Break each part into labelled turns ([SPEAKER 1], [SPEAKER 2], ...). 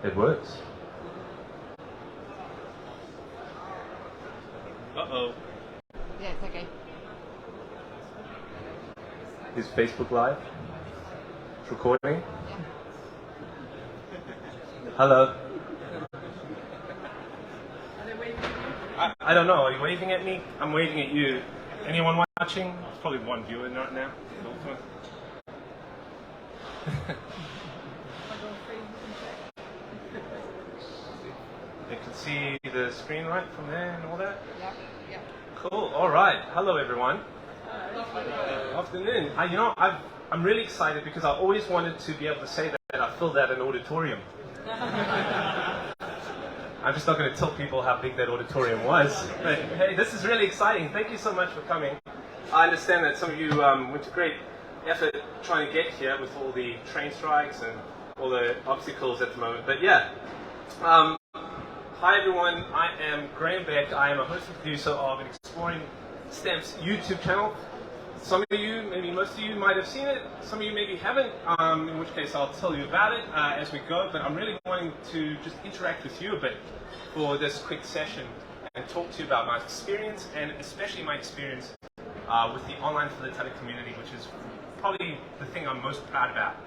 [SPEAKER 1] It works. Uh-oh.
[SPEAKER 2] Yeah, it's okay.
[SPEAKER 1] Is Facebook Live? It's recording?
[SPEAKER 2] Yeah.
[SPEAKER 1] Hello?
[SPEAKER 2] Are they waving at you?
[SPEAKER 1] I don't know. Are you waving at me? I'm waving at you. Anyone watching? There's probably one viewer right now. You can see the screen right from there and all that?
[SPEAKER 2] Yeah, yeah.
[SPEAKER 1] Cool. All right. Hello, everyone. Afternoon. I'm really excited because I always wanted to be able to say that I filled out an auditorium. I'm just not going to tell people how big that auditorium was. But hey, this is really exciting. Thank you so much for coming. I understand that some of you went to great effort trying to get here with all the train strikes and all the obstacles at the moment. But yeah. Hi everyone, I am Graham Beck. I am a host and producer of an Exploring Stamps YouTube channel. Some of you, maybe most of you, might have seen it. Some of you maybe haven't, in which case I'll tell you about it as we go. But I'm really wanting to just interact with you a bit for this quick session and talk to you about my experience, and especially my experience with the Online Philatelic Community, which is probably the thing I'm most proud about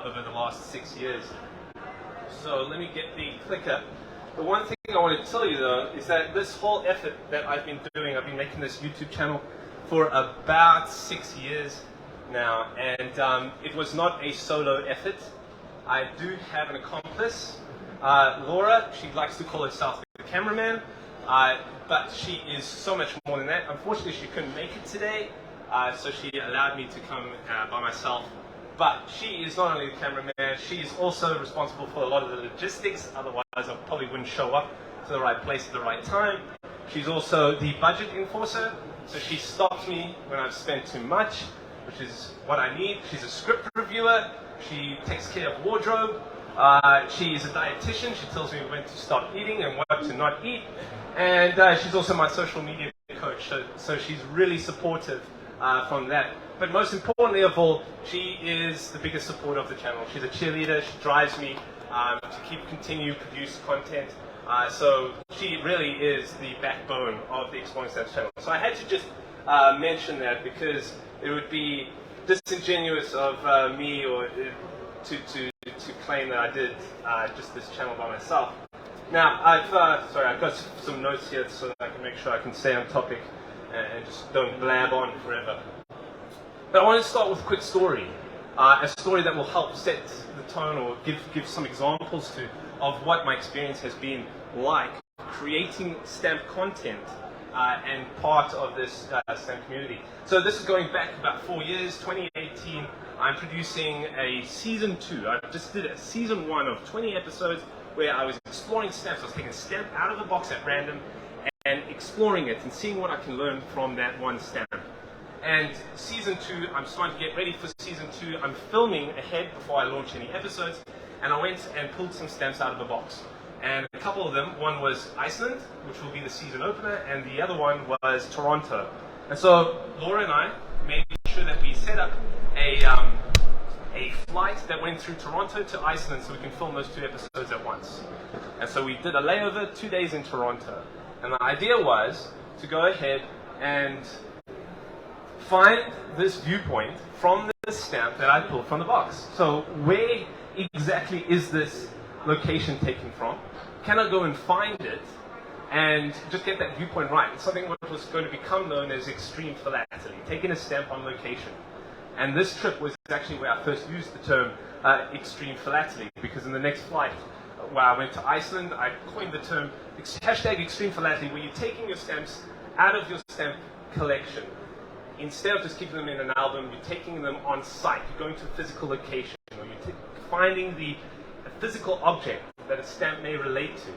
[SPEAKER 1] over the last 6 years. So let me get the clicker. The one thing I want to tell you though is that this whole effort that I've been doing, I've been making this YouTube channel for about 6 years now, and it was not a solo effort. I do have an accomplice, Laura. She likes to call herself the cameraman, but she is so much more than that. Unfortunately, she couldn't make it today, so she allowed me to come by myself. But she is not only the cameraman, she is also responsible for a lot of the logistics, otherwise I probably wouldn't show up to the right place at the right time. She's also the budget enforcer, so she stops me when I've spent too much, which is what I need. She's a script reviewer, she takes care of wardrobe, she is a dietitian, she tells me when to stop eating and what to not eat, and she's also my social media coach, so she's really supportive from that. But most importantly of all, she is the biggest supporter of the channel. She's a cheerleader. She drives me to continue produce content. So she really is the backbone of the Exploring Stamps channel. So I had to just mention that because it would be disingenuous of me or to claim that I did just this channel by myself. Now I've got some notes here so that I can make sure I can stay on topic and just don't blab on forever. But I want to start with a quick story, a story that will help set the tone or give some examples of what my experience has been like creating stamp content and part of this stamp community. So this is going back about 4 years, 2018. I'm producing a season 2. I just did a season 1 of 20 episodes where I was exploring stamps. I was taking a stamp out of the box at random and exploring it and seeing what I can learn from that one stamp. And season 2, I'm starting to get ready for season 2. I'm filming ahead before I launch any episodes, and I went and pulled some stamps out of the box. And a couple of them, one was Iceland, which will be the season opener, and the other one was Toronto. And so Laura and I made sure that we set up a flight that went through Toronto to Iceland so we can film those 2 episodes at once. And so we did a layover, 2 days in Toronto. And the idea was to go ahead and find this viewpoint from this stamp that I pulled from the box. So where exactly is this location taken from? Can I go and find it and just get that viewpoint right? It's something what was going to become known as extreme philately, taking a stamp on location. And this trip was actually where I first used the term extreme philately, because in the next flight where I went to Iceland, I coined the term hashtag extreme philately, where you're taking your stamps out of your stamp collection. Instead of just keeping them in an album, you're taking them on site. You're going to a physical location, or you're finding a physical object that a stamp may relate to,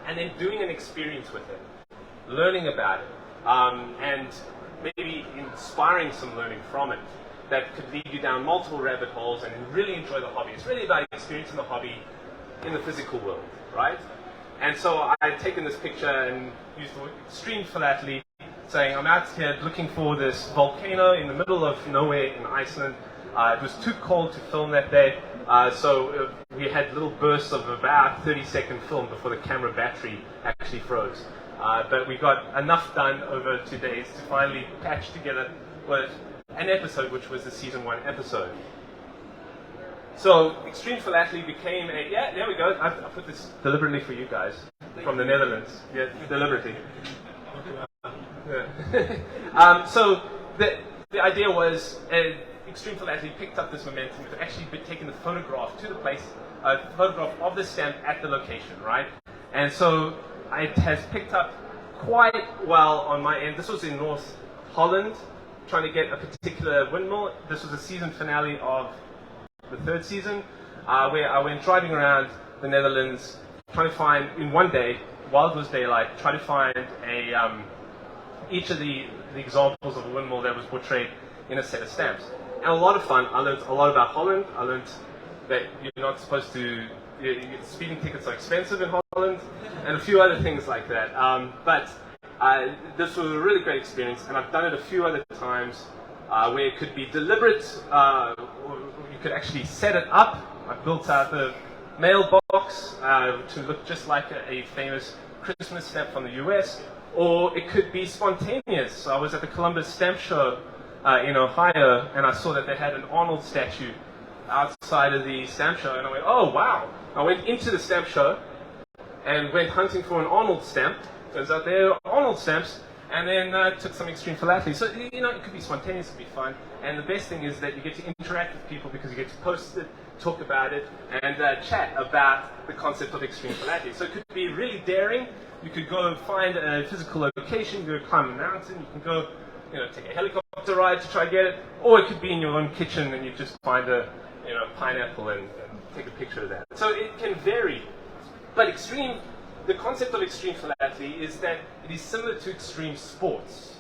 [SPEAKER 1] and then doing an experience with it, learning about it, and maybe inspiring some learning from it that could lead you down multiple rabbit holes and really enjoy the hobby. It's really about experiencing the hobby in the physical world, right? And so I had taken this picture and used the word extreme philately, saying I'm out here looking for this volcano in the middle of nowhere in Iceland. It was too cold to film that day, so we had little bursts of about 30-second film before the camera battery actually froze. But we got enough done over 2 days to finally patch together with an episode, which was the season 1 episode. So Extreme Philately became a, yeah, there we go. I put this deliberately for you guys from the Netherlands. Yeah, deliberately. Yeah. So the idea was Extreme Philately picked up this momentum. We've actually been taking the photograph to the place, photograph of the stamp at the location, right? And so it has picked up quite well on my end. This was in North Holland, trying to get a particular windmill. This was the season finale of the 3rd season, where I went driving around the Netherlands, trying to find, in one day, while it was daylight, trying to find each of the examples of a windmill that was portrayed in a set of stamps. And a lot of fun. I learned a lot about Holland. I learned that you're not supposed to, speeding tickets are expensive in Holland, and a few other things like that. But this was a really great experience, and I've done it a few other times where it could be deliberate, or you could actually set it up. I built out the mailbox to look just like a famous Christmas stamp from the US, or it could be spontaneous. So I was at the Columbus Stamp Show in Ohio, and I saw that they had an Arnold statue outside of the stamp show, and I went, oh wow. I went into the stamp show and went hunting for an Arnold stamp. Turns out there are Arnold stamps, and then took some Extreme Philately. So, it could be spontaneous, it could be fun, and the best thing is that you get to interact with people because you get to post it, talk about it, and chat about the concept of Extreme Philately. So it could be really daring. You could go find a physical location, you go climb a mountain, you can go take a helicopter ride to try to get it, or it could be in your own kitchen and you just find a pineapple and take a picture of that. So it can vary, but the concept of Extreme Philately is that it is similar to extreme sports.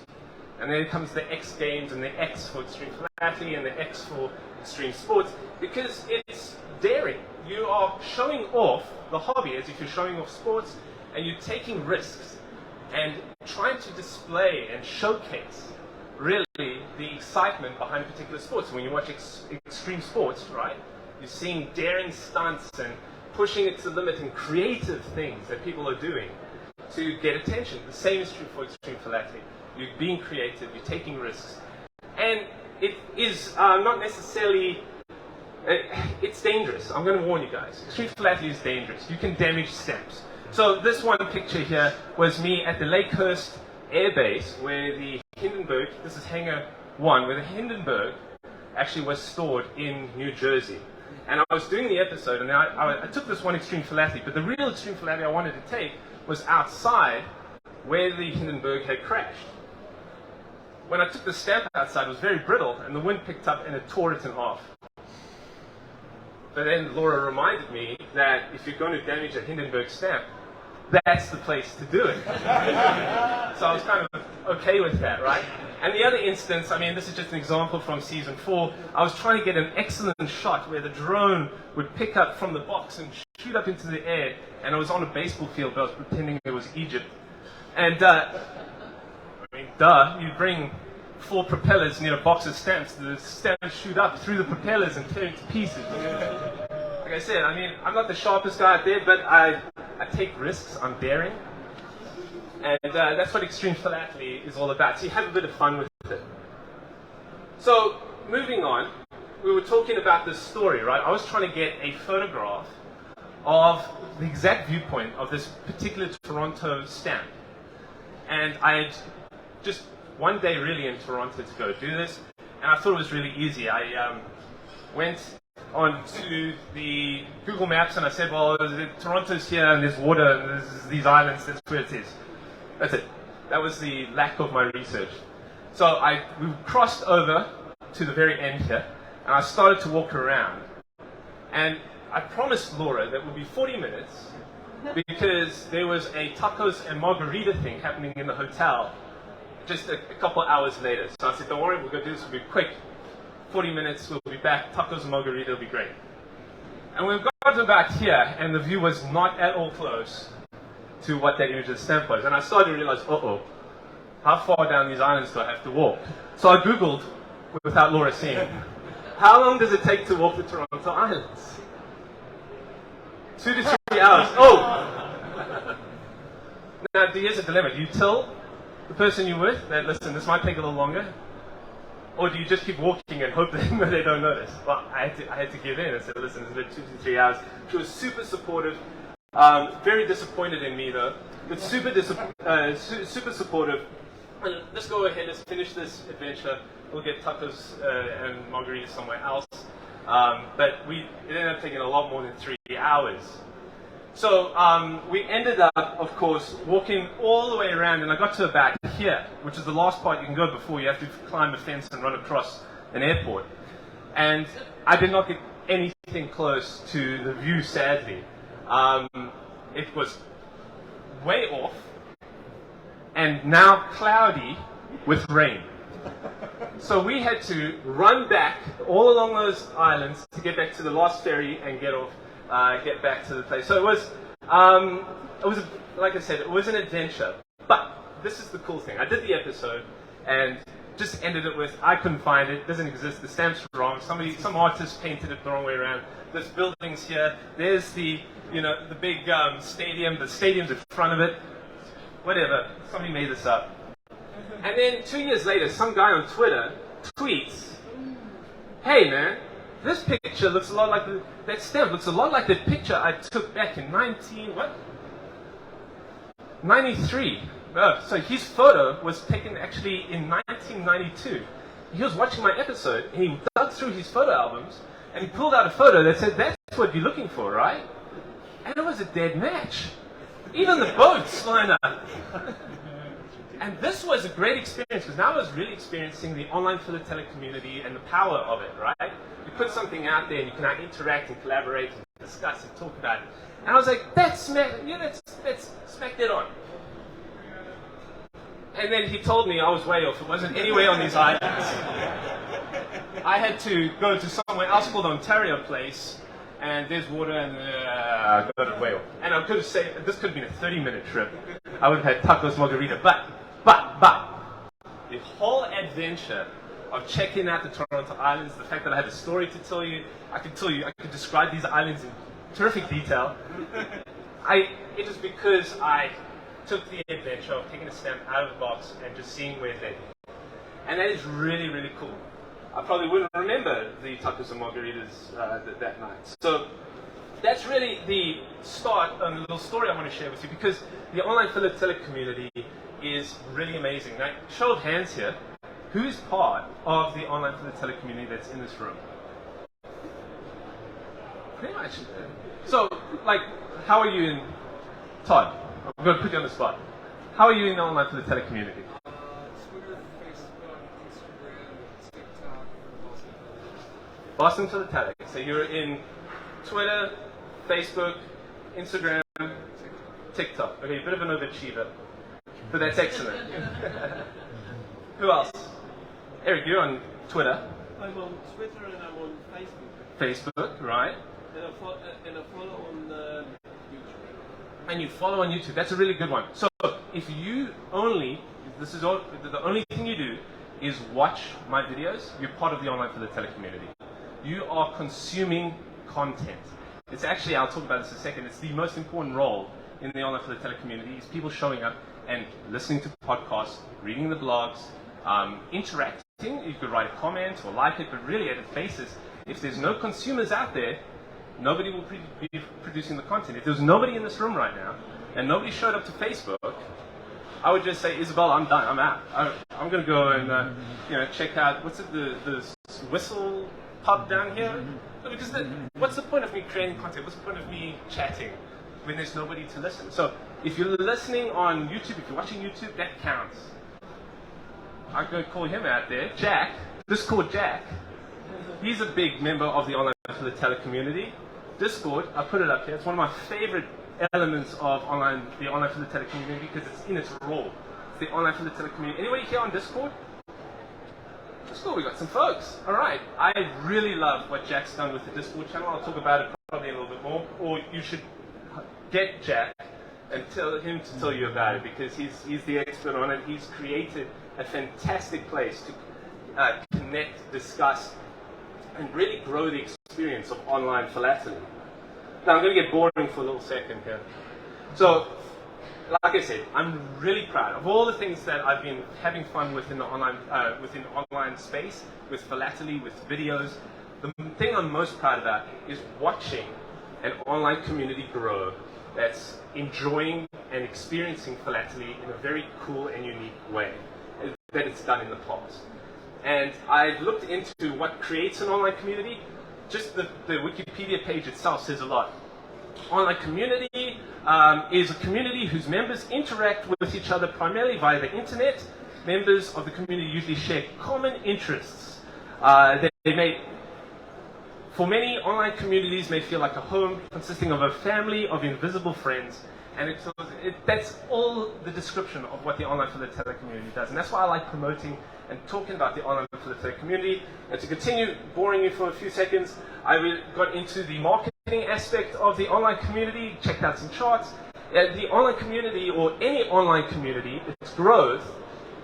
[SPEAKER 1] And then comes the X Games and the X for Extreme Philately and the X for extreme sports, because it's daring. You are showing off the hobby as if you're showing off sports, and you're taking risks and trying to display and showcase really the excitement behind a particular sport. So when you watch extreme sports, right, you're seeing daring stunts and pushing it to the limit and creative things that people are doing to get attention. The same is true for Extreme Philately. You're being creative, you're taking risks. And it is not necessarily, it's dangerous. I'm going to warn you guys. Extreme Philately is dangerous. You can damage stamps. So this one picture here was me at the Lakehurst Air Base, where the Hindenburg, this is Hangar 1, where the Hindenburg actually was stored in New Jersey. And I was doing the episode, and I took this one Extreme Philately, but the real Extreme Philately I wanted to take was outside where the Hindenburg had crashed. When I took the stamp outside, it was very brittle, and the wind picked up and it tore it in half. But then Laura reminded me that if you're going to damage a Hindenburg stamp, that's the place to do it. So I was kind of okay with that, right? And the other instance, this is just an example from season 4. I was trying to get an excellent shot where the drone would pick up from the box and shoot up into the air. And I was on a baseball field, but I was pretending it was Egypt. And, you bring 4 propellers near a box of stamps, the stamps shoot up through the propellers and tear into pieces. Like I said, I'm not the sharpest guy out there, but I take risks, I'm daring. And that's what Extreme Philately is all about. So you have a bit of fun with it. So, moving on, we were talking about this story, right? I was trying to get a photograph of the exact viewpoint of this particular Toronto stamp. And I had just one day really in Toronto to go do this, and I thought it was really easy. I went onto the Google Maps and I said, well, Toronto's here and there's water and there's these islands, that's where it is. That's it. That was the lack of my research. So we crossed over to the very end here, and I started to walk around. And I promised Laura that it would be 40 minutes because there was a tacos and margarita thing happening in the hotel just a couple hours later. So I said, don't worry, we're going to do this, we'll be quick. 40 minutes, we'll be back, tacos and margarita will be great. And we've gotten about here, and the view was not at all close to what that image of the stamp was. And I started to realize, how far down these islands do I have to walk? So I Googled, without Laura seeing, How long does it take to walk the Toronto Islands? 2 to 3 hours. Oh! Now, here's a dilemma. Do you tell the person you're with that, listen, this might take a little longer? Or do you just keep walking and hope that they don't notice? Well, I had to give in and say, listen, it's been 2 to 3 hours. She was super supportive. Very disappointed in me, though. But super supportive. Let's go ahead, let's finish this adventure. We'll get tacos and margaritas somewhere else. But it ended up taking a lot more than 3 hours. So we ended up, of course, walking all the way around, and I got to about here, which is the last part you can go before you have to climb a fence and run across an airport. And I did not get anything close to the view, sadly. It was way off, and now cloudy with rain. So we had to run back all along those islands to get back to the last ferry and get back to the place. So it was like I said, it was an adventure. But this is the cool thing. I did the episode and just ended it with, I couldn't find it, doesn't exist, the stamp's wrong, some artist painted it the wrong way around. There's buildings here, there's the big stadium, the stadium's in front of it, whatever, somebody made this up. And then 2 years later, some guy on Twitter tweets, hey man, this picture looks a lot like that stamp looks a lot like the picture I took back in 93. So his photo was taken actually in 1992. He was watching my episode and he dug through his photo albums and he pulled out a photo that said, that's what you're looking for, right? And it was a dead match. Even the boats line up. And this was a great experience because now I was really experiencing the online philatelic community and the power of it, right? You put something out there and you can now interact and collaborate and discuss and talk about it. And I was like, that's smack that on. And then he told me I was way off. It wasn't anywhere on these islands. I had to go to somewhere else called Ontario Place, and there's water, and I got it way off. And I could have said, this could have been a 30-minute trip. I would have had tacos margarita. But, the whole adventure of checking out the Toronto Islands, the fact that I had a story to tell you, I could describe these islands in terrific detail. It was because I took the adventure of taking a stamp out of the box and just seeing where it led me. And that is really, really cool. I probably wouldn't remember the tacos and margaritas that night. So that's really the start of a little story I want to share with you, because the online philatelic community is really amazing. Now, show of hands here, who's part of the online philatelic community that's in this room? Pretty much. So, how are you in, Todd? I'm going to put you on the spot. How are you in the online philatelic community?
[SPEAKER 3] Twitter, Facebook, Instagram, TikTok,
[SPEAKER 1] Boston Philatelic. So you're in Twitter, Facebook, Instagram, TikTok. Okay, a bit of an overachiever, but that's excellent. Who else? Eric, you're on Twitter.
[SPEAKER 3] I'm on Twitter and I'm on Facebook.
[SPEAKER 1] Facebook, right?
[SPEAKER 3] And I follow on YouTube.
[SPEAKER 1] And you follow on YouTube. That's a really good one. So if you only, the only thing you do is watch my videos, you're part of the online philatelic community. You are consuming content. It's actually, I'll talk about this in a second, it's the most important role in the online philatelic community is people showing up and listening to podcasts, reading the blogs, interacting. You could write a comment or like it, but really at its basis, if there's no consumers out there, nobody will be producing the content. If there's nobody in this room right now, and nobody showed up to Facebook, I would just say, Isabel, I'm done, I'm out. I'm going to go and check out, what's it, the whistle pub down here? No, because what's the point of me creating content? What's the point of me chatting when there's nobody to listen? So if you're listening on YouTube, if you're watching YouTube, that counts. I'm going to call him out there, Jack, Discord Jack. He's a big member of the online philatelic community. Discord, I put it up here, it's one of my favorite elements of the online philatelic community because it's in its role. It's the online philatelic community. Anybody here on Discord? Discord, we got some folks. All right. I really love what Jack's done with the Discord channel. I'll talk about it probably a little bit more. Or you should get Jack and tell him to tell you about it because he's the expert on it. He's created a fantastic place to connect, discuss, and really grow the experience of online philately. Now I'm going to get boring for a little second here. So, like I said, I'm really proud of all the things that I've been having fun with in the online space, with philately, with videos. The thing I'm most proud about is watching an online community grow that's enjoying and experiencing philately in a very cool and unique way that it's done in the past. And I've looked into what creates an online community. Just the Wikipedia page itself says a lot. Online community is a community whose members interact with each other primarily via the internet. Members of the community usually share common interests. For many, online communities may feel like a home consisting of a family of invisible friends, and that's all the description of what the Online Philatelic Community does. And that's why I like promoting and talking about the Online Philatelic Community. And to continue boring you for a few seconds, I got into the marketing aspect of the online community, checked out some charts. The online community, or any online community, its growth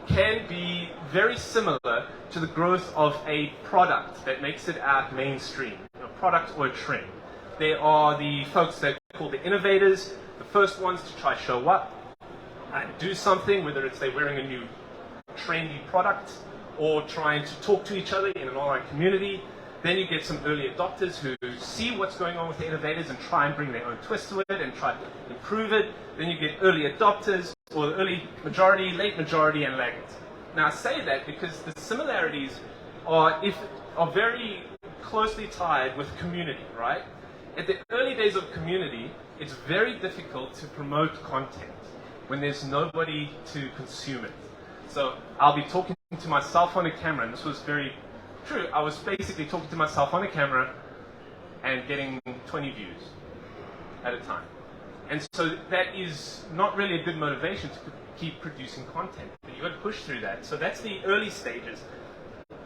[SPEAKER 1] can be very similar to the growth of a product that makes it out mainstream, a product or a trend. There are the folks that are called the innovators, the first ones to try show up and do something, whether it's they're wearing a new trendy product or trying to talk to each other in an online community. Then you get some early adopters who see what's going on with the innovators and try and bring their own twist to it and try to improve it. Then you get early adopters, or the early majority, late majority, and laggards. Now I say that because the similarities are very closely tied with community, right? At the early days of community, it's very difficult to promote content when there's nobody to consume it. So I'll be talking to myself on a camera, and this was very true. I was basically talking to myself on a camera and getting 20 views at a time. And so that is not really a good motivation to keep producing content, but you've got to push through that. So that's the early stages.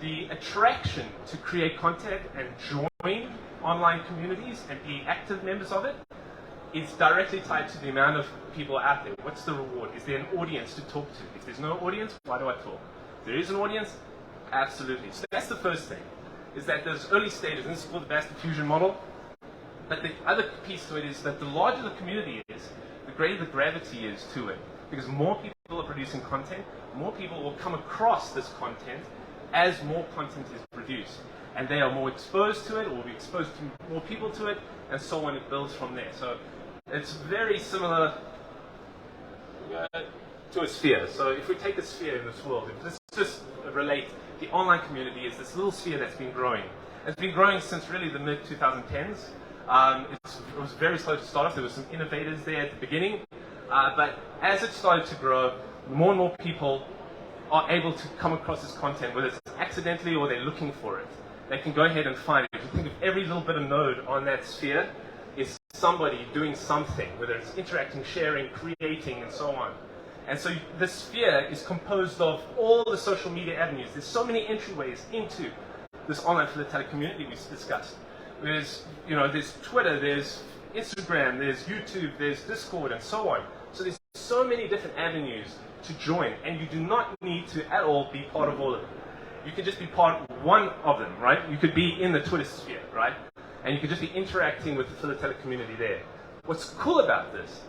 [SPEAKER 1] The attraction to create content and join online communities and be active members of it is directly tied to the amount of people out there. What's the reward? Is there an audience to talk to? If there's no audience, why do I talk? If there is an audience, absolutely. So that's the first thing, is that those early stages, and this is called the vast diffusion model. But the other piece to it is that the larger the community is, the greater the gravity is to it. Because more people are producing content, more people will come across this content as more content is produced. And they are more exposed to it, or will be exposed to more people to it, and so on. It builds from there. So it's very similar to a sphere. So if we take a sphere in this world, if this just relate, the online community is this little sphere that's been growing. It's been growing since really the mid-2010s. It was very slow to start off. There were some innovators there at the beginning. But as it started to grow, more and more people are able to come across this content, whether it's accidentally or they're looking for it. They can go ahead and find it. If you think of every little bit of node on that sphere is somebody doing something, whether it's interacting, sharing, creating, and so on. And so the sphere is composed of all the social media avenues. There's so many entryways into this online philatelic community we've discussed. There's Twitter, there's Instagram, there's YouTube, there's Discord, and so on. So there's so many different avenues to join, and you do not need to at all be part of all of them. You could just be part of one of them, right? You could be in the Twitter sphere, right? And you could just be interacting with the philatelic community there. What's cool about this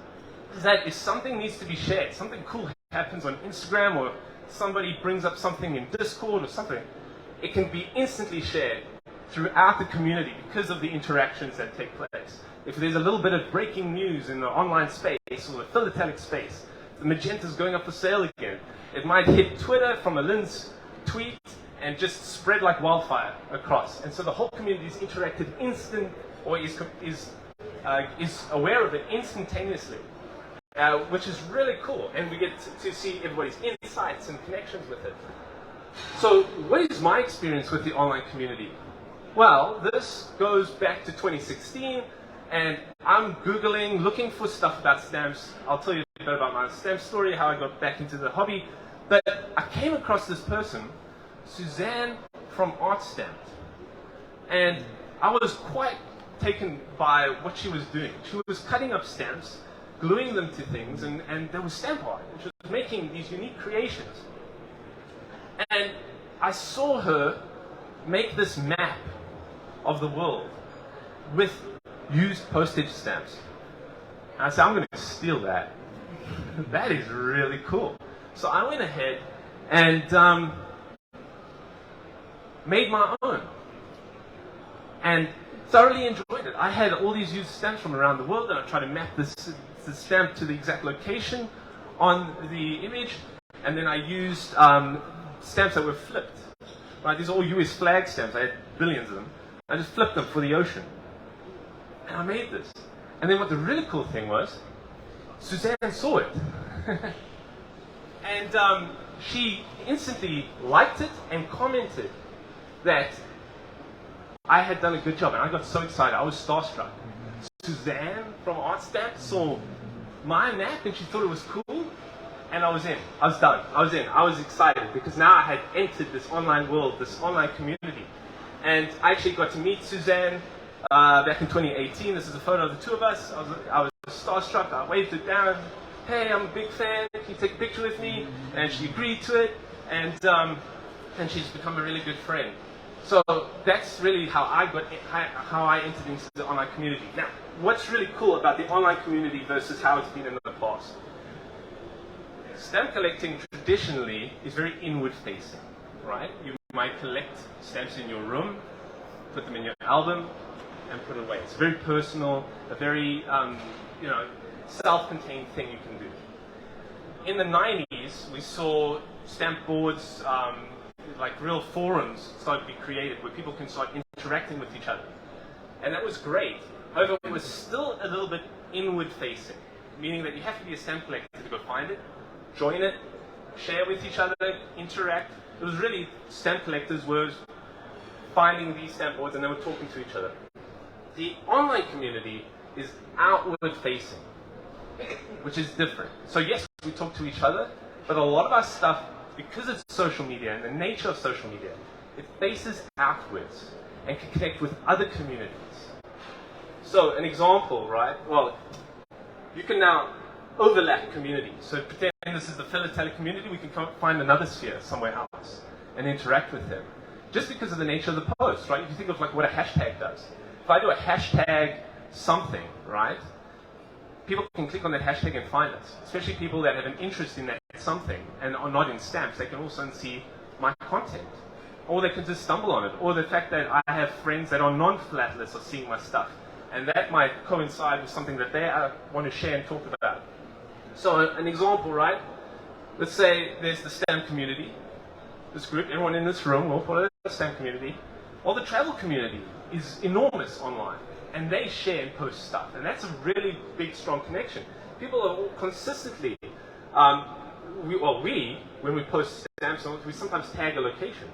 [SPEAKER 1] is that if something needs to be shared, something cool happens on Instagram, or somebody brings up something in Discord or something, it can be instantly shared throughout the community because of the interactions that take place. If there's a little bit of breaking news in the online space or the philatelic space, the magenta's going up for sale again, it might hit Twitter from a Lynn's tweet and just spread like wildfire across. And so the whole community is interacted is aware of it instantaneously, which is really cool. And we get to see everybody's insights and connections with it. So what is my experience with the online community? Well, this goes back to 2016, and I'm Googling, looking for stuff about stamps. I'll tell you a bit about my stamp story, how I got back into the hobby. But I came across this person, Suzanne from Art Stamped. And I was quite taken by what she was doing. She was cutting up stamps, gluing them to things, and there was stamp art. And she was making these unique creations. And I saw her make this map of the world with used postage stamps. And I said, I'm going to steal that. That is really cool. So I went ahead and made my own. And thoroughly enjoyed it. I had all these used stamps from around the world, and I tried to map the stamp to the exact location on the image, and then I used stamps that were flipped. Right? These are all US flag stamps. I had billions of them. I just flipped them for the ocean. And I made this. And then what the really cool thing was, Suzanne saw it. And she instantly liked it and commented that I had done a good job, and I got so excited. I was starstruck. Suzanne from Art Stamp saw my map, and she thought it was cool, and I was in. I was done. I was in. I was excited, because now I had entered this online world, this online community. And I actually got to meet Suzanne back in 2018. This is a photo of the two of us. I was starstruck. I waved it down. Hey, I'm a big fan. Can you take a picture with me? And she agreed to it, and she's become a really good friend. So that's really how I entered into the online community. Now, what's really cool about the online community versus how it's been in the past? Stamp collecting traditionally is very inward-facing, right? You might collect stamps in your room, put them in your album, and put it away. It's very personal, a very self-contained thing you can do. In the 90s, we saw stamp boards, like real forums started to be created where people can start interacting with each other. And that was great. However, it was still a little bit inward-facing, meaning that you have to be a stamp collector to go find it, join it, share with each other, interact. It was really stamp collectors were finding these stamp boards and they were talking to each other. The online community is outward-facing, which is different. So yes, we talk to each other, but a lot of our stuff, because it's social media and the nature of social media, it faces outwards and can connect with other communities. So an example, right? Well, you can now overlap communities. So pretend this is the philatelic community, we can find another sphere somewhere else and interact with them. Just because of the nature of the post, right? If you think of like what a hashtag does. If I do a hashtag something, right? People can click on that hashtag and find us, especially people that have an interest in that something and are not in stamps. They can also see my content, or they can just stumble on it, or the fact that I have friends that are non-philatelists are seeing my stuff, and that might coincide with something that they want to share and talk about. So an example, right? Let's say there's the stamp community, this group, everyone in this room, we'll call it the stamp community. Well, the travel community is enormous online. And they share and post stuff. And that's a really big, strong connection. People are all consistently, when we post stamps, we sometimes tag a location.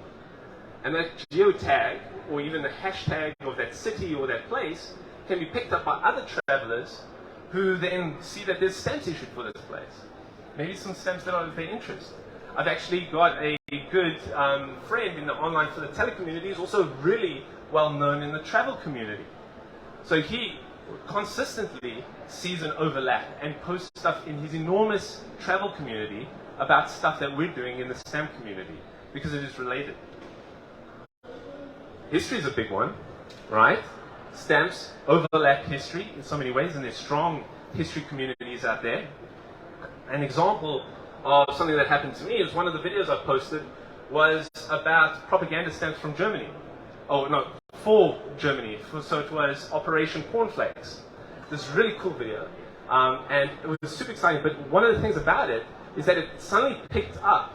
[SPEAKER 1] And that geotag, or even the hashtag of that city or that place, can be picked up by other travelers who then see that there's stamps issued for this place. Maybe some stamps that are of their interest. I've actually got a good friend in the Online Philatelic Community who's also really well known in the travel community. So he consistently sees an overlap and posts stuff in his enormous travel community about stuff that we're doing in the stamp community because it is related. History is a big one, right? Stamps overlap history in so many ways, and there's strong history communities out there. An example of something that happened to me is one of the videos I posted was about propaganda stamps from Germany. Oh, no, for Germany. So it was Operation Cornflakes. This really cool video. And it was super exciting. But one of the things about it is that it suddenly picked up.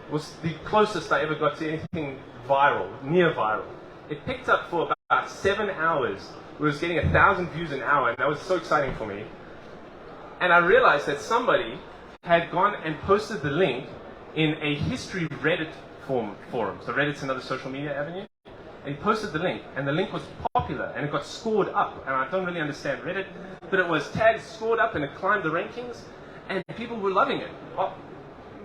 [SPEAKER 1] It was the closest I ever got to anything viral, near viral. It picked up for about 7 hours. It was getting 1,000 views an hour, and that was so exciting for me. And I realized that somebody had gone and posted the link in a history Reddit forum. So Reddit's another social media avenue. And he posted the link, and the link was popular, and it got scored up. And I don't really understand Reddit, but it was tagged, scored up, and it climbed the rankings, and people were loving it. Well,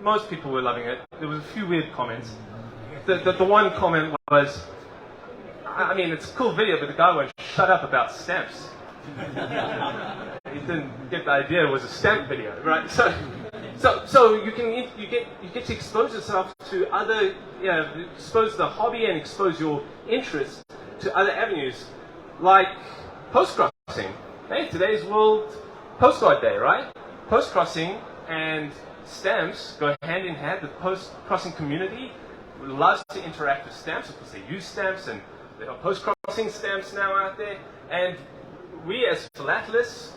[SPEAKER 1] most people were loving it. There was a few weird comments. The one comment was, I mean, it's a cool video, but the guy won't shut up about stamps. He didn't get the idea it was a stamp video, right? So you get to expose yourself to other, expose the hobby and expose your interest to other avenues like post-crossing. Hey, today's World Postcard Day, right? Post-crossing and stamps go hand in hand. The post-crossing community loves to interact with stamps. Of course, they use stamps, and there are post-crossing stamps now out there. And we as philatelists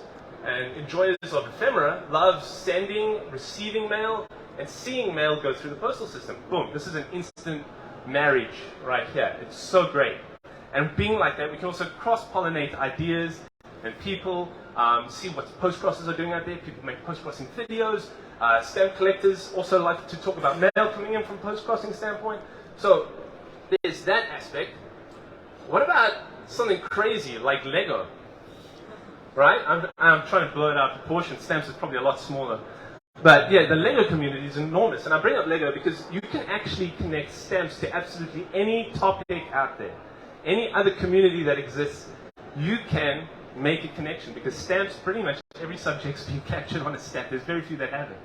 [SPEAKER 1] and enjoyers of ephemera love sending, receiving mail, and seeing mail go through the postal system. Boom, this is an instant marriage right here. It's so great. And being like that, we can also cross-pollinate ideas and people, see what post-crossers are doing out there. People make post-crossing videos. Stamp collectors also like to talk about mail coming in from post-crossing standpoint. So there's that aspect. What about something crazy like Lego? Right? I'm trying to blow it out of proportion. Stamps is probably a lot smaller. But yeah, the Lego community is enormous. And I bring up Lego because you can actually connect stamps to absolutely any topic out there. Any other community that exists, you can make a connection, because stamps, pretty much every subject's being captured on a stamp. There's very few that haven't,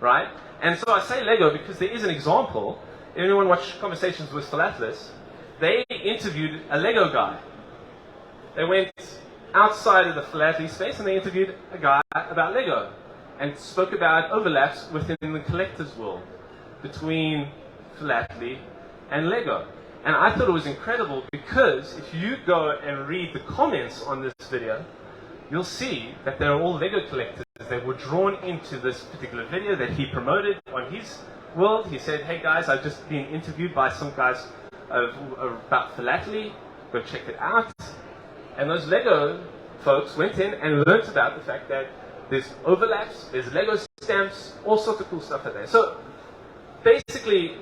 [SPEAKER 1] right? And so I say Lego because there is an example. If anyone watched Conversations with Philatelists, they interviewed a Lego guy. They went outside of the philately space and they interviewed a guy about Lego and spoke about overlaps within the collector's world between philately and Lego. And I thought it was incredible because if you go and read the comments on this video, you'll see that they're all Lego collectors that were drawn into this particular video that he promoted on his world. He said, hey guys, I've just been interviewed by some guys about philately, go check it out. And those Lego folks went in and learned about the fact that there's overlaps, there's Lego stamps, all sorts of cool stuff out there. So basically,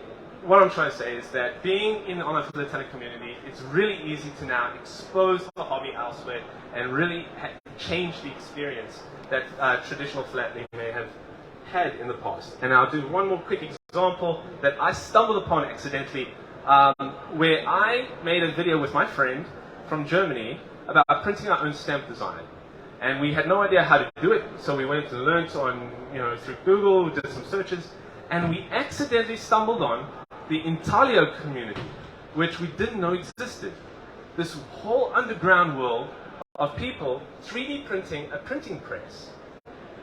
[SPEAKER 1] what I'm trying to say is that being in the Online Philatelic community, it's really easy to now expose the hobby elsewhere and really change the experience that traditional philately may have had in the past. And I'll do one more quick example that I stumbled upon accidentally, where I made a video with my friend from Germany about printing our own stamp design. And we had no idea how to do it, so we went and learned on, through Google, did some searches, and we accidentally stumbled on the Intaglio community, which we didn't know existed. This whole underground world of people 3D printing a printing press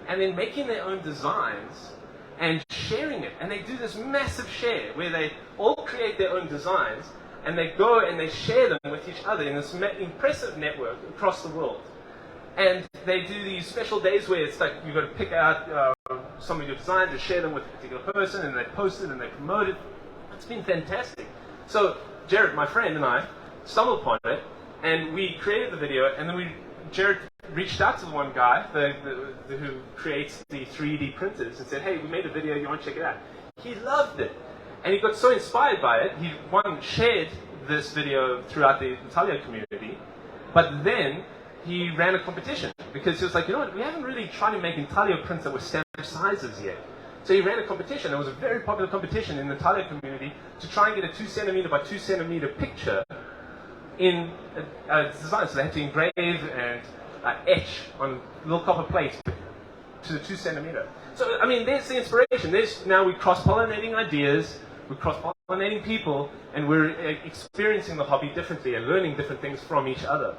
[SPEAKER 1] and then making their own designs and sharing it. And they do this massive share where they all create their own designs and they go and they share them with each other in this impressive network across the world. And they do these special days where it's like you've got to pick out some of your designs and share them with a particular person, and they post it and they promote it. It's been fantastic. So Jared, my friend, and I stumbled upon it, and we created the video, and then Jared reached out to the one guy who creates the 3D printers and said, hey, we made a video, you want to check it out? He loved it. And he got so inspired by it, he shared this video throughout the Intaglio community, but then he ran a competition because he was like, you know what, we haven't really tried to make Intaglio prints that were stamp sizes yet. So he ran a competition. It was a very popular competition in the Intaglio community to try and get a 2 centimeter by 2 centimeter picture in a design. So they had to engrave and etch on little copper plates to the 2 centimeter. So, I mean, there's the inspiration. Now we're cross-pollinating ideas, we're cross-pollinating people, and we're experiencing the hobby differently and learning different things from each other.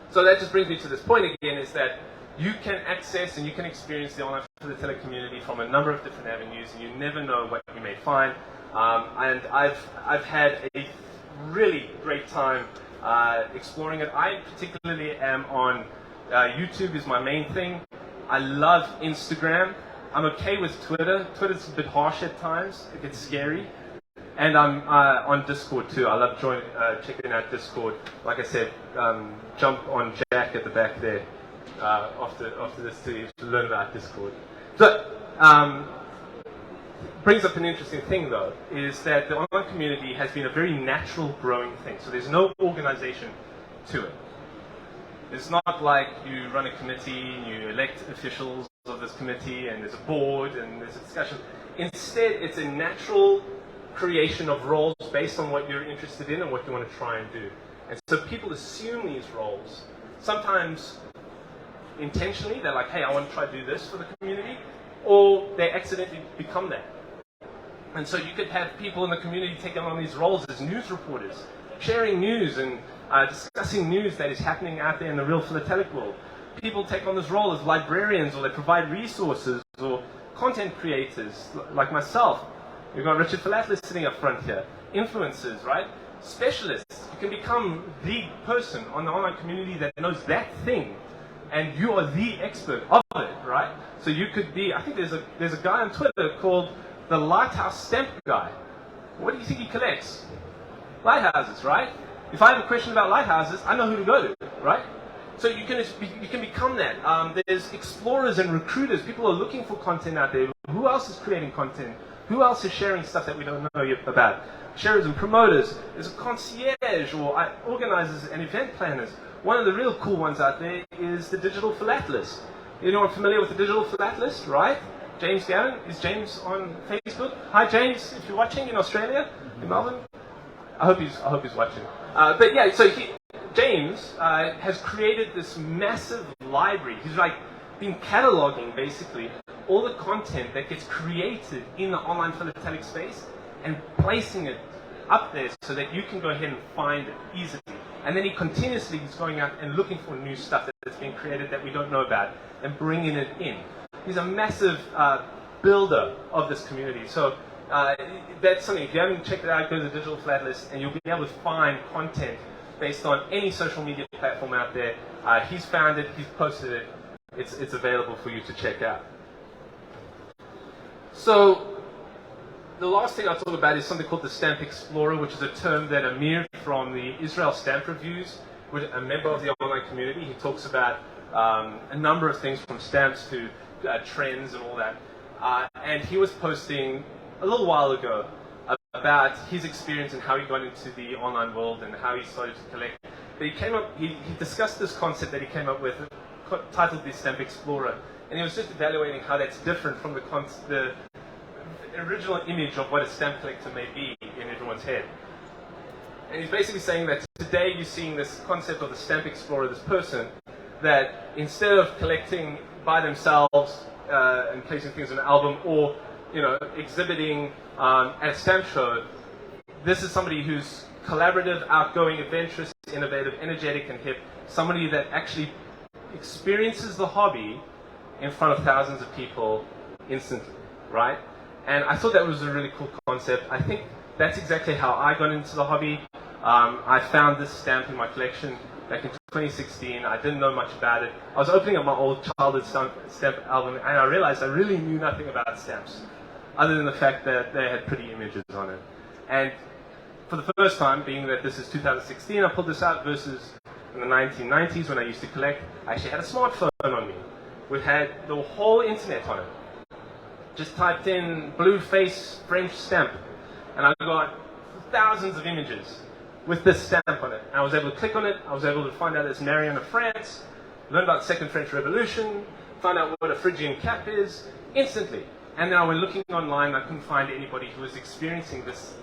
[SPEAKER 1] So that just brings me to this point again, is that you can access and you can experience the Online Philatelic community from a number of different avenues, and you never know what you may find. And I've had a really great time exploring it. I particularly am on YouTube is my main thing. I love Instagram. I'm okay with Twitter. Twitter's a bit harsh at times. It gets scary. And I'm on Discord too. I love checking out Discord. Like I said, jump on Jack at the back there after this to learn about Discord. So, brings up an interesting thing though, is that the online community has been a very natural growing thing. So there's no organization to it. It's not like you run a committee, you elect officials of this committee, and there's a board and there's a discussion. Instead, it's a natural creation of roles based on what you're interested in and what you want to try and do. And so people assume these roles, sometimes intentionally. They're like, hey, I want to try to do this for the community, or they accidentally become that. And so you could have people in the community taking on these roles as news reporters sharing news and discussing news that is happening out there in the real philatelic world. People take on this role as librarians, or they provide resources, or content creators like myself. We've got Richard Philatelic sitting up front here. Influencers, right? Specialists. You can become the person on the online community that knows that thing, and you are the expert of it, right? So you could be, I think there's a guy on Twitter called the Lighthouse Stamp Guy. What do you think he collects? Lighthouses, right? If I have a question about lighthouses, I know who to go to, right? So you can become that. There's explorers and recruiters. People are looking for content out there. Who else is creating content? Who else is sharing stuff that we don't know yet about? Sharers and promoters. There's a concierge or organizers and event planners. One of the real cool ones out there is the digital philatelist. Anyone familiar with the digital philatelist, right? James Gavin. Is James on Facebook? Hi James, if you're watching in Australia, in Melbourne. I hope he's watching. But yeah, so James has created this massive library. He's like been cataloging basically all the content that gets created in the online philatelic space and placing it up there so that you can go ahead and find it easily. And then he continuously is going out and looking for new stuff that's being created that we don't know about and bringing it in. He's a massive builder of this community. So that's something, if you haven't checked it out, go to the Digital Philatelist and you'll be able to find content based on any social media platform out there. He's found it, he's posted it, it's available for you to check out. So the last thing I'll talk about is something called the Stamp Explorer, which is a term that Amir from the Israel Stamp Reviews, which is a member of the online community. He talks about a number of things from stamps to trends and all that. And he was posting a little while ago about his experience and how he got into the online world and how he started to collect. But he discussed this concept that he came up with, titled the Stamp Explorer. And he was just evaluating how that's different from the original image of what a stamp collector may be in everyone's head. And he's basically saying that today you're seeing this concept of the Stamp Explorer, this person that instead of collecting by themselves and placing things in an album or exhibiting at a stamp show, this is somebody who's collaborative, outgoing, adventurous, innovative, energetic, and hip. Somebody that actually experiences the hobby in front of thousands of people instantly, right? And I thought that was a really cool concept. I think that's exactly how I got into the hobby. I found this stamp in my collection back in 2016. I didn't know much about it. I was opening up my old childhood stamp album, and I realized I really knew nothing about stamps, other than the fact that they had pretty images on it. And for the first time, being that this is 2016, I pulled this out versus in the 1990s when I used to collect. I actually had a smartphone on me. We had the whole internet on it. Just typed in blue face French stamp, and I got thousands of images with this stamp on it. And I was able to click on it. I was able to find out it's Marion of France, learn about the Second French Revolution, find out what a Phrygian cap is instantly. And then I went looking online, and I couldn't find anybody who was experiencing this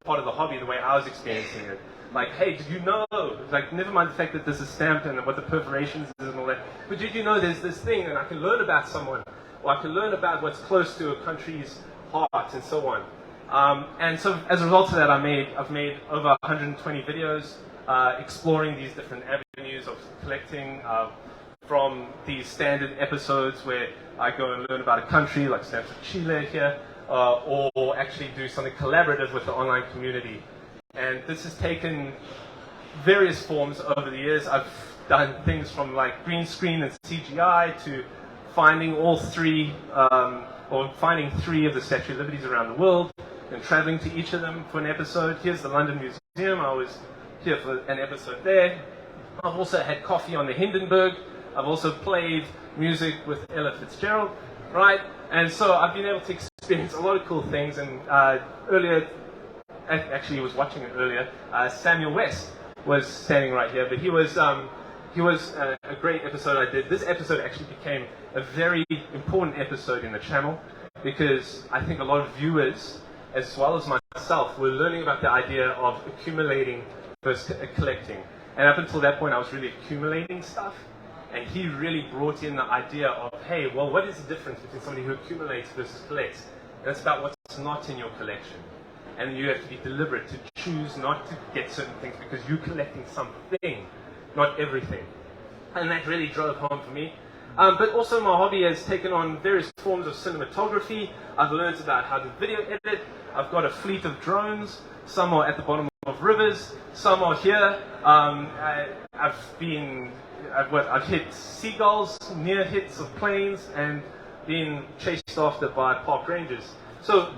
[SPEAKER 1] part of the hobby the way I was experiencing it. Like, hey, did you know? Like, never mind the fact that this is stamped and what the perforations is and all that, but did you know there's this thing and I can learn about someone, or I can learn about what's close to a country's heart and so on. And so as a result of that, I've made over 120 videos exploring these different avenues of collecting, from these standard episodes where I go and learn about a country, like Stamps of Chile here, or actually do something collaborative with the online community. And this has taken various forms over the years. I've done things from like green screen and CGI to finding all three, or finding 3 of the Statue of Liberties around the world and traveling to each of them for an episode. Here's the London Museum. I was here for an episode there. I've also had coffee on the Hindenburg. I've also played music with Ella Fitzgerald, right? And so I've been able to experience a lot of cool things. And earlier, actually he was watching it earlier, Samuel West was standing right here, but he was a great episode I did. This episode actually became a very important episode in the channel because I think a lot of viewers, as well as myself, were learning about the idea of accumulating versus collecting. And up until that point, I was really accumulating stuff. And he really brought in the idea of, hey, well, what is the difference between somebody who accumulates versus collects? And it's about what's not in your collection. And you have to be deliberate to choose not to get certain things because you're collecting something, not everything. And that really drove home for me. But also my hobby has taken on various forms of cinematography. I've learned about how to video edit. I've got a fleet of drones. Some are at the bottom of rivers. Some are here. I've hit seagulls, near hits of planes, and been chased after by park rangers. So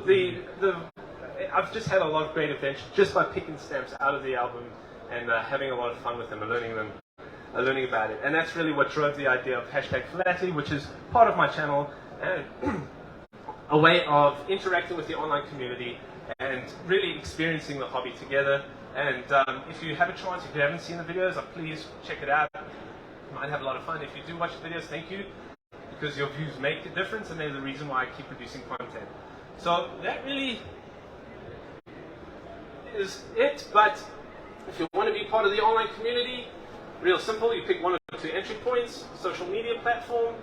[SPEAKER 1] I've just had a lot of great adventures just by picking stamps out of the album and having a lot of fun with them and learning about it. And that's really what drove the idea of #Philately, which is part of my channel and a way of interacting with the online community and really experiencing the hobby together. And if you have a chance, if you haven't seen the videos, please check it out. You might have a lot of fun. If you do watch the videos, thank you, because your views make a difference and they're the reason why I keep producing content. So that really is it. But if you want to be part of the online community, real simple, you pick one or two entry points, social media platform.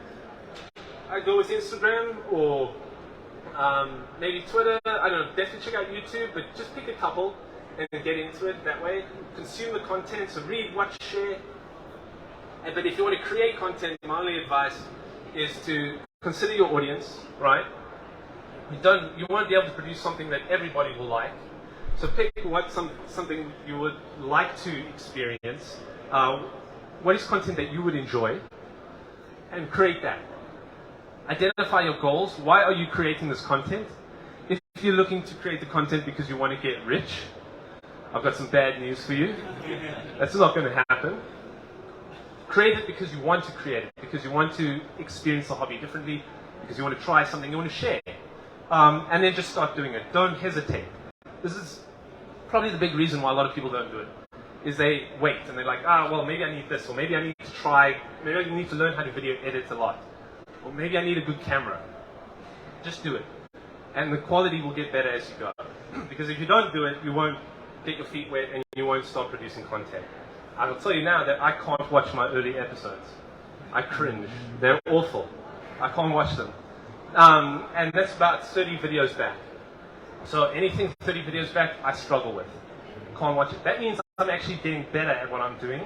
[SPEAKER 1] I go with Instagram or maybe Twitter. I don't know, definitely check out YouTube, but just pick a couple and get into it that way. Consume the content, so read, watch, share. But if you want to create content, my only advice is to consider your audience, right? You won't be able to produce something that everybody will like. So pick something you would like to experience. What is content that you would enjoy? And create that. Identify your goals. Why are you creating this content? If you're looking to create the content because you want to get rich, I've got some bad news for you. That's not going to happen. Create it because you want to create it, because you want to experience the hobby differently, because you want to try something, you want to share. And then just start doing it. Don't hesitate. This is probably the big reason why a lot of people don't do it, is they wait and they're like, well, maybe I need this, or maybe I need to try, maybe I need to learn how to video edit a lot, or maybe I need a good camera. Just do it. And the quality will get better as you go. Because if you don't do it, you won't get your feet wet and you won't start producing content. I will tell you now that I can't watch my early episodes. I cringe. They're awful. I can't watch them. And that's about 30 videos back. So anything 30 videos back, I struggle with. Can't watch it. That means I'm actually getting better at what I'm doing.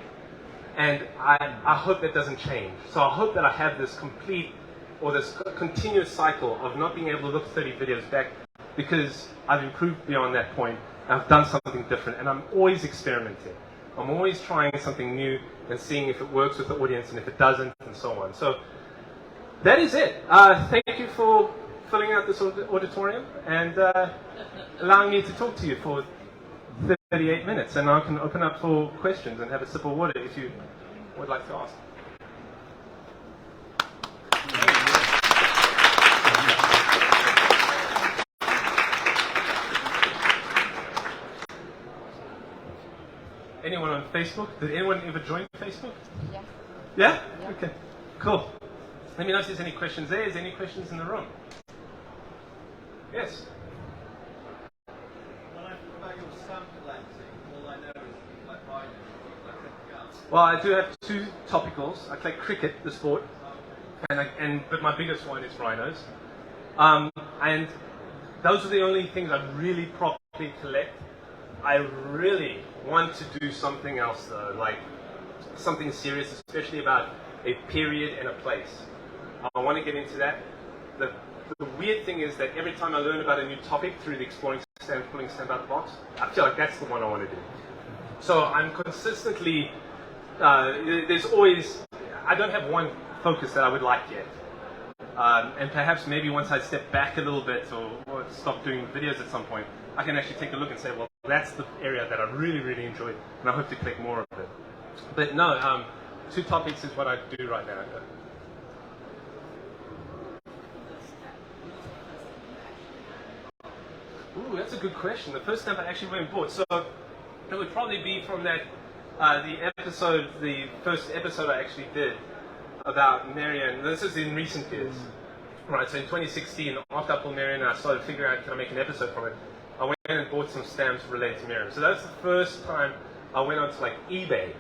[SPEAKER 1] And I hope that doesn't change. So I hope that I have this complete, or this continuous cycle of not being able to look 30 videos back, because I've improved beyond that point. I've done something different, and I'm always experimenting. I'm always trying something new and seeing if it works with the audience and if it doesn't, and so on. So that is it. Thank you for filling out this auditorium and allowing me to talk to you for 38 minutes. And now I can open up for questions and have a sip of water if you would like to ask. Anyone on Facebook? Did anyone ever join Facebook?
[SPEAKER 2] Yeah.
[SPEAKER 1] Yeah?
[SPEAKER 2] Yeah.
[SPEAKER 1] Okay. Cool. Let me know if there's any questions there. Is there any questions in the room? Yes?
[SPEAKER 3] When I think about your stamp collecting, all I know is like rhinos, like anything else.
[SPEAKER 1] Well, I do have two topicals. I collect cricket, the sport, but my biggest one is rhinos. And those are the only things I really properly collect. I really want to do something else though, like something serious, especially about a period and a place. I want to get into that. The weird thing is that every time I learn about a new topic through the exploring stamp, pulling stamp out the box, I feel like that's the one I want to do. So I'm consistently, there's always, I don't have one focus that I would like yet. And perhaps maybe once I step back a little bit or stop doing videos at some point, I can actually take a look and say, well, that's the area that I really, really enjoy, and I hope to collect more of it. But no, two topics is what I do right now. Ooh, that's a good question. The first stamp I actually went and bought. So it would probably be from that, the first episode I actually did about Marianne. This is in recent years. Right, so in 2016, after I pulled Marianne, I started figuring out, can I make an episode from it? I went and bought some stamps related to Marianne. So that's the first time I went onto like eBay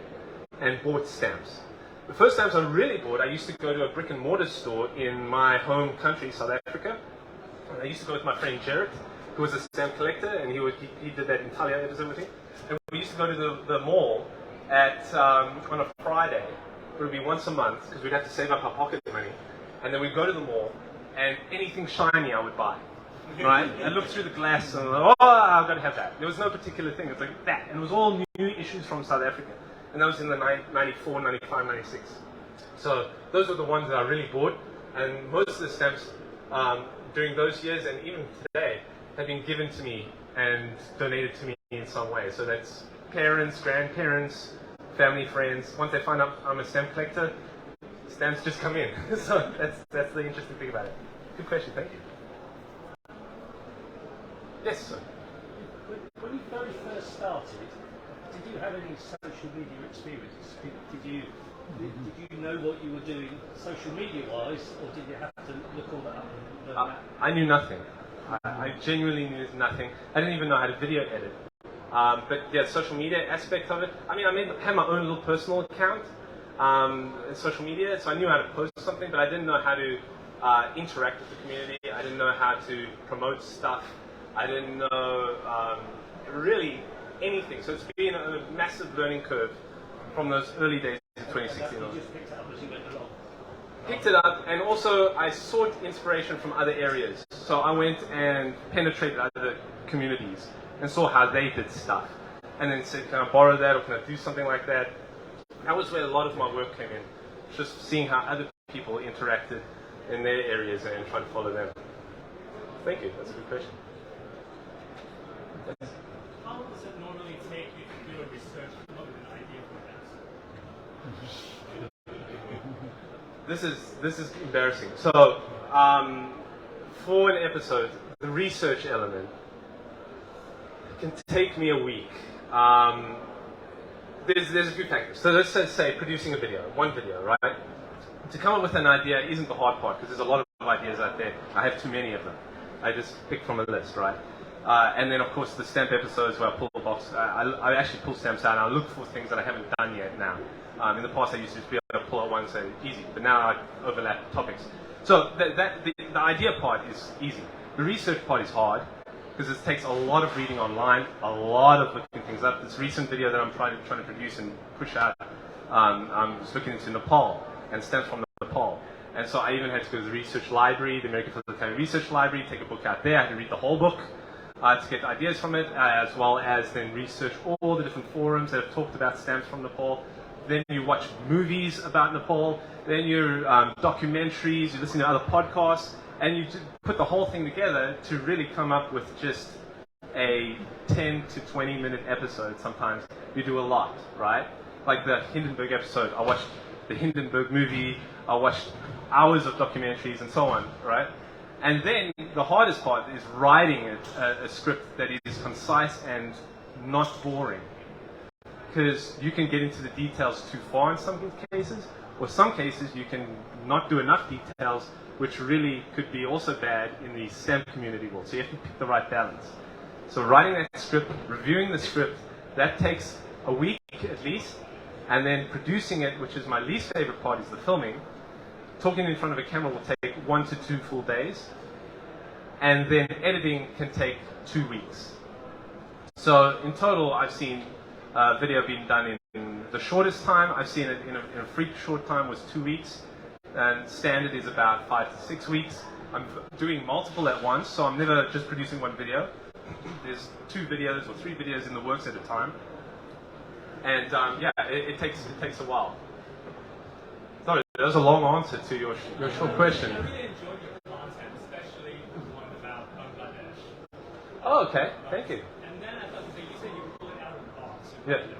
[SPEAKER 1] and bought stamps. The first stamps I really bought, I used to go to a brick and mortar store in my home country, South Africa. And I used to go with my friend Jarrett, who was a stamp collector, and he did that entire episode with me. And we used to go to the mall on a Friday. It would be once a month because we'd have to save up our pocket money, and then we'd go to the mall, and anything shiny I would buy. Right? I looked through the glass and oh, I've got to have that. There was no particular thing. It was like that, and it was all new issues from South Africa, and that was in the 94, 95, 96. So those were the ones that I really bought, and most of the stamps during those years and even today have been given to me and donated to me in some way. So that's parents, grandparents, family, friends. Once they find out I'm a stamp collector, stamps just come in. So that's the interesting thing about it. Good question, thank you. Yes, sir.
[SPEAKER 4] When you very first started, did you have any social media experience? Did you know what you were doing social media-wise, or did you have to look all that up and learn that?
[SPEAKER 1] I knew nothing. I genuinely knew nothing. I didn't even know how to video edit. But yeah, social media aspect of it. I mean, I had my own little personal account in social media, so I knew how to post something, but I didn't know how to interact with the community. I didn't know how to promote stuff. I didn't know really anything. So it's been a massive learning curve from those early days in 2016 on.
[SPEAKER 4] You just picked it up as you went along.
[SPEAKER 1] Picked it up, and also I sought inspiration from other areas. So I went and penetrated other communities and saw how they did stuff, and then said, can I borrow that, or can I do something like that? That was where a lot of my work came in, just seeing how other people interacted in their areas and trying to follow them. Thank you, that's a good question.
[SPEAKER 5] How long does it normally take you to do a research come up with an idea for that?
[SPEAKER 1] This is embarrassing. So, for an episode, the research element can take me a week. There's a few factors. So let's just say producing a video, one video, right? To come up with an idea isn't the hard part because there's a lot of ideas out there. I have too many of them. I just pick from a list, right? And then, of course, the stamp episodes where I pull a box. I actually pull stamps out and I look for things that I haven't done yet now. In the past, I used to just be able to pull out one and say, easy. But now I overlap topics. So the idea part is easy. The research part is hard because it takes a lot of reading online, a lot of looking things up. This recent video that I'm trying to produce and push out, I'm just looking into Nepal and stamps from Nepal. And so I even had to go to the research library, the American Philatelic Research Library, take a book out there. I had to read the whole book. To get ideas from it, as well as then research all the different forums that have talked about stamps from Nepal. Then you watch movies about Nepal, then you documentaries, you listen to other podcasts, and you put the whole thing together to really come up with just a 10 to 20 minute episode. Sometimes you do a lot, right? Like the Hindenburg episode, I watched the Hindenburg movie, I watched hours of documentaries and so on, right? And then the hardest part is writing a script that is concise and not boring. Because you can get into the details too far in some cases, or some cases you can not do enough details, which really could be also bad in the stamp community world. So you have to pick the right balance. So writing that script, reviewing the script, that takes a week at least, and then producing it, which is my least favorite part, is the filming. Talking in front of a camera will take 1 to 2 full days, and then editing can take 2 weeks. So in total, I've seen video being done in the shortest time. I've seen it in a freak short time was 2 weeks, and standard is about 5 to 6 weeks. I'm doing multiple at once, so I'm never just producing one video. There's 2 videos or 3 videos in the works at a time, and yeah, it takes a while. Sorry, that was a long answer to your short question.
[SPEAKER 5] I really enjoyed your content, especially the one about Bangladesh.
[SPEAKER 1] Oh, okay. Thank you.
[SPEAKER 5] And then I thought, so you said you were pulling out of the box.
[SPEAKER 1] Yeah.
[SPEAKER 5] And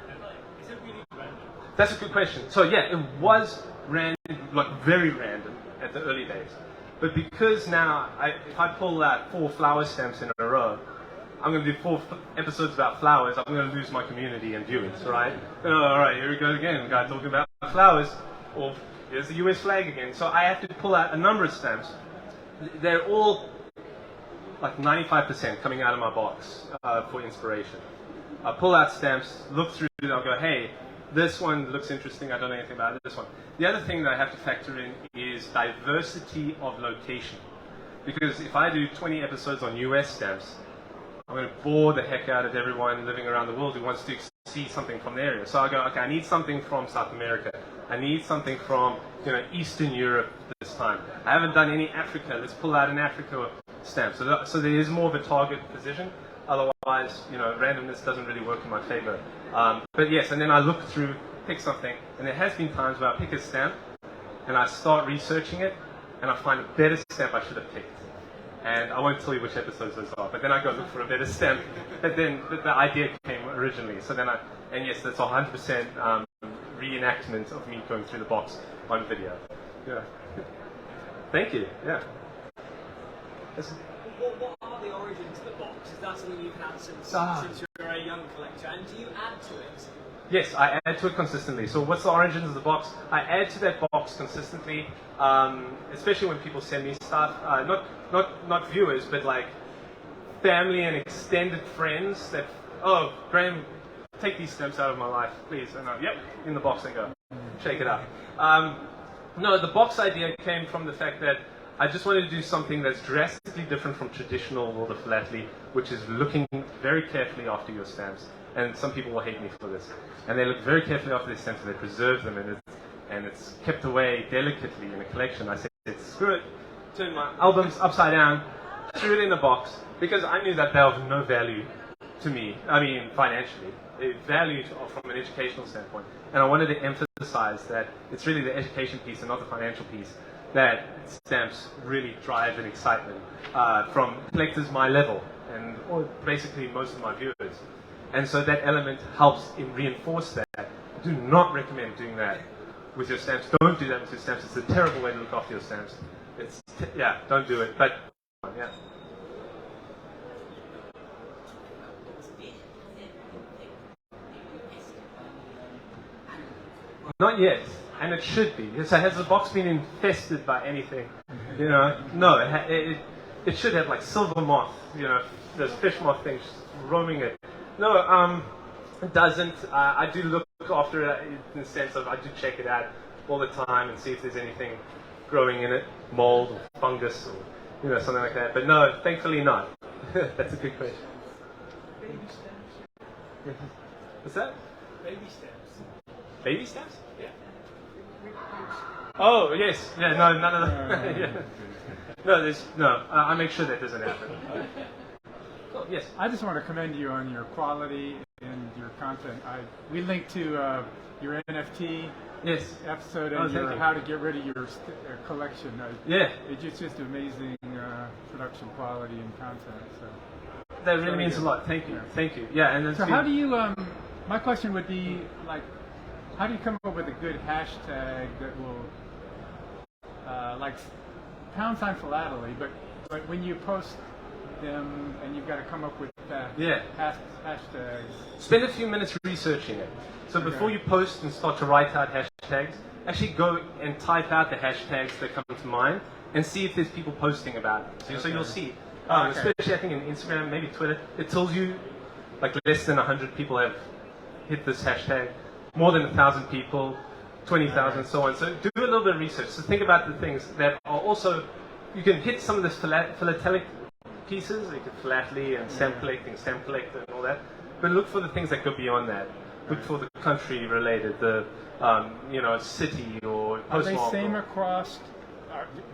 [SPEAKER 5] I thought, is it really random?
[SPEAKER 1] That's a good question. So yeah, it was random, like very random at the early days. But because now, if I pull out 4 flower stamps in a row, I'm going to do 4 episodes about flowers, I'm going to lose my community and viewers, right? All right, here we go again, the guy talking about flowers. Or here's the US flag again. So I have to pull out a number of stamps. They're all like 95% coming out of my box for inspiration. I pull out stamps, look through it, I'll go, hey, this one looks interesting, I don't know anything about this one. The other thing that I have to factor in is diversity of location. because if I do 20 episodes on US stamps, I'm going to bore the heck out of everyone living around the world who wants to see something from the area. So I go, okay, I need something from South America. I need something from, Eastern Europe this time. I haven't done any Africa. Let's pull out an Africa stamp. So there is more of a target position. Otherwise, randomness doesn't really work in my favor. But yes, and then I look through, pick something, and there has been times where I pick a stamp, and I start researching it, and I find a better stamp I should have picked. And I won't tell you which episodes those are, but then I go look for a better stamp. But then the idea came originally. So then and yes, that's 100% reenactment of me going through the box on video. Yeah. Thank you. Yeah.
[SPEAKER 3] What are the origins of the box? Is that something you've had since you're a young collector? And do you add to it?
[SPEAKER 1] Yes, I add to it consistently. So what's the origins of the box? I add to that box consistently, especially when people send me stuff. Not viewers, but like family and extended friends that, oh, Graham, take these stamps out of my life, please. And yep, in the box they go. Shake it up. No, the box idea came from the fact that I just wanted to do something that's drastically different from traditional World of Philately, which is looking very carefully after your stamps. And some people will hate me for this. And they look very carefully after their stamps and they preserve them, and it's kept away delicately in a collection. I said, screw it, turn my albums upside down, threw it in a box, because I knew that they were of no value to me, I mean financially, value from an educational standpoint. And I wanted to emphasize that it's really the education piece and not the financial piece that stamps really drive an excitement from collectors my level, or basically most of my viewers. And so that element helps reinforce that. Do not recommend doing that with your stamps. Don't do that with your stamps. It's a terrible way to look after your stamps. Don't do it. But yeah. Not yet, and it should be. So has the box been infested by anything? No. It should have like silver moth. Those fish moth things roaming it. No, it doesn't. I do look after it in the sense of I do check it out all the time and see if there's anything growing in it, mold or fungus or something like that. But no, thankfully not. That's a good question.
[SPEAKER 3] Baby stamps.
[SPEAKER 1] What's that?
[SPEAKER 3] Baby stamps.
[SPEAKER 1] Baby stamps?
[SPEAKER 3] Yeah.
[SPEAKER 1] Oh yes. Yeah. No, none of that. Yeah. No. I make sure that doesn't happen. Oh, yes.
[SPEAKER 6] I just want to commend you on your quality and your content. We linked to your NFT episode and your how to get rid of your collection. It's just amazing production quality and content. So
[SPEAKER 1] that really means a lot. Thank you.
[SPEAKER 6] Yeah.
[SPEAKER 1] Thank you. Yeah. And then
[SPEAKER 6] so how do you? My question would be like, how do you come up with a good hashtag that will like #philately, but when you post them and you've got to come up with hashtags.
[SPEAKER 1] Spend a few minutes researching it. So before you post and start to write out hashtags, actually go and type out the hashtags that come to mind and see if there's people posting about it. So you'll see, especially I think in Instagram, maybe Twitter, it tells you like less than 100 people have hit this hashtag, more than 1,000 people, 20,000, so on. So do a little bit of research. So think about the things that are also, you can hit some of the philatelic pieces, like philately and stamp collecting, stamp collector and all that, but look for the things that go beyond that. Look for the country related, the city or postmark.
[SPEAKER 6] Are they same across?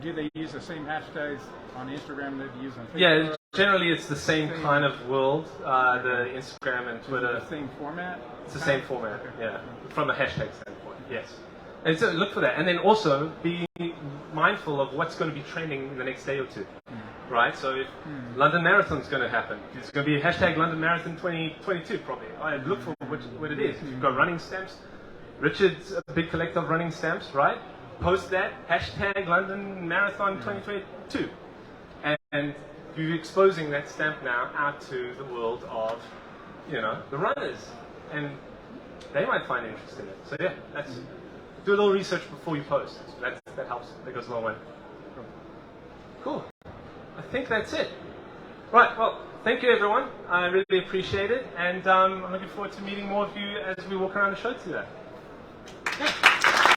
[SPEAKER 6] Do they use the same hashtags on Instagram that you use on Facebook?
[SPEAKER 1] Yeah, generally it's the same kind of world. The Instagram and Twitter.
[SPEAKER 6] The same format?
[SPEAKER 1] It's the same format. Yeah, from a hashtag standpoint. Yes. And so look for that, and then also be mindful of what's going to be trending in the next day or two. Right, so if London Marathon's going to happen, it's going to be hashtag London Marathon 2022 probably. I look for what it is. If you've got running stamps, Richard's a big collector of running stamps, right? Post that, hashtag London Marathon 2022. And you're exposing that stamp now out to the world of, the runners. And they might find interest in it. So yeah, do a little research before you post. That helps. That goes a long way. Cool. I think that's it. Right, well, thank you everyone. I really appreciate it. And I'm looking forward to meeting more of you as we walk around the show today.